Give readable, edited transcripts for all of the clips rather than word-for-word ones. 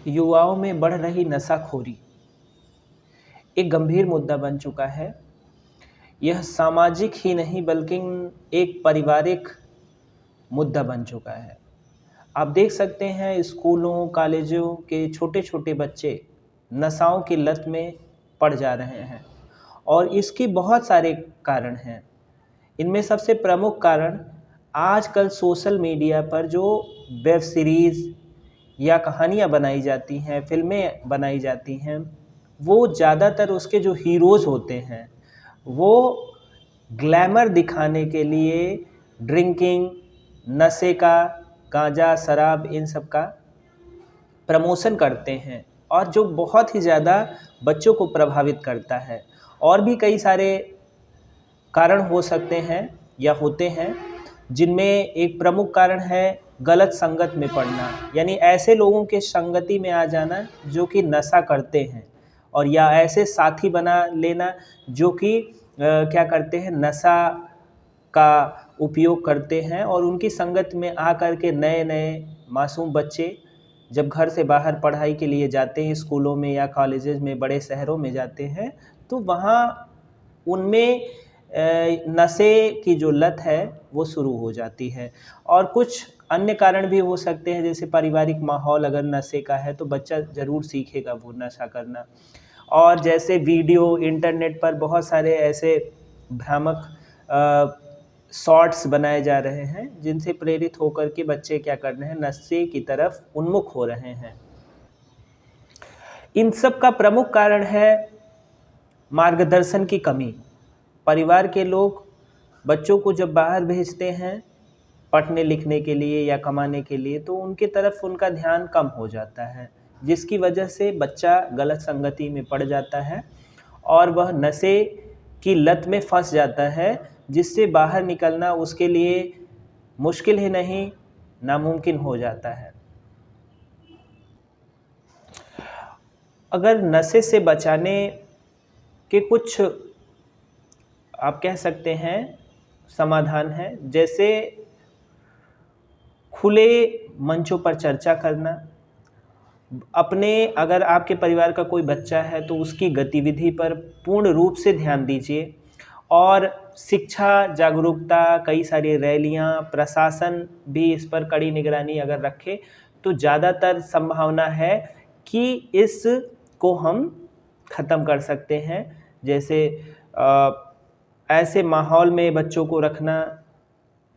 युवाओं में बढ़ रही नशाखोरी एक गंभीर मुद्दा बन चुका है। यह सामाजिक ही नहीं बल्कि एक पारिवारिक मुद्दा बन चुका है। आप देख सकते हैं स्कूलों, कॉलेजों के छोटे-छोटे बच्चे नशाओं की लत में पड़ जा रहे हैं और इसकी बहुत सारे कारण हैं। इनमें सबसे प्रमुख कारण आजकल सोशल मीडिया पर जो वेब सीरीज़ या कहानियाँ बनाई जाती हैं, फ़िल्में बनाई जाती हैं, वो ज़्यादातर उसके जो हीरोज़ होते हैं, वो ग्लैमर दिखाने के लिए ड्रिंकिंग, नशे का, गांजा, शराब इन सब का प्रमोशन करते हैं और जो बहुत ही ज़्यादा बच्चों को प्रभावित करता है। और भी कई सारे कारण हो सकते हैं या होते हैं, जिनमें एक प्रमुख कारण है गलत संगत में पड़ना, यानी ऐसे लोगों के संगति में आ जाना जो कि नशा करते हैं और या ऐसे साथी बना लेना जो कि क्या करते हैं, नशा का उपयोग करते हैं और उनकी संगत में आ कर के नए-नए मासूम बच्चे जब घर से बाहर पढ़ाई के लिए जाते हैं, स्कूलों में या कॉलेजेस में, बड़े शहरों में जाते हैं, तो वहाँ उनमें नशे की जो लत है वो शुरू हो जाती है। और कुछ अन्य कारण भी हो सकते हैं, जैसे पारिवारिक माहौल अगर नशे का है तो बच्चा ज़रूर सीखेगा वो नशा करना। और जैसे वीडियो इंटरनेट पर बहुत सारे ऐसे भ्रामक शॉर्ट्स बनाए जा रहे हैं जिनसे प्रेरित होकर के बच्चे क्या कर रहे हैं, नशे की तरफ उन्मुख हो रहे हैं। इन सब का प्रमुख कारण है मार्गदर्शन की कमी। परिवार के लोग बच्चों को जब बाहर भेजते हैं पढ़ने लिखने के लिए या कमाने के लिए, तो उनकी तरफ उनका ध्यान कम हो जाता है, जिसकी वजह से बच्चा गलत संगति में पड़ जाता है और वह नशे की लत में फंस जाता है, जिससे बाहर निकलना उसके लिए मुश्किल ही नहीं, नामुमकिन हो जाता है। अगर नशे से बचाने के कुछ आप कह सकते हैं समाधान है, जैसे खुले मंचों पर चर्चा करना, अपने अगर आपके परिवार का कोई बच्चा है तो उसकी गतिविधि पर पूर्ण रूप से ध्यान दीजिए और शिक्षा, जागरूकता, कई सारी रैलियां, प्रशासन भी इस पर कड़ी निगरानी अगर रखे तो ज़्यादातर संभावना है कि इसको हम ख़त्म कर सकते हैं। जैसे ऐसे माहौल में बच्चों को रखना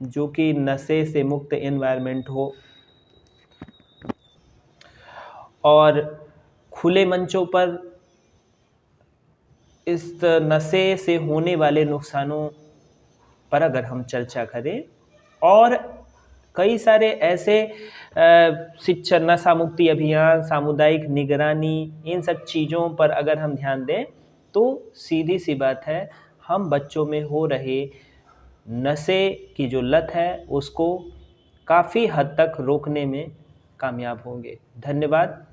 जो कि नशे से मुक्त एनवायरनमेंट हो और खुले मंचों पर इस नशे से होने वाले नुकसानों पर अगर हम चर्चा करें और कई सारे ऐसे शिक्षा, नशा मुक्ति अभियान, सामुदायिक निगरानी, इन सब चीज़ों पर अगर हम ध्यान दें तो सीधी सी बात है, हम बच्चों में हो रहे नशे की जो लत है उसको काफ़ी हद तक रोकने में कामयाब होंगे। धन्यवाद।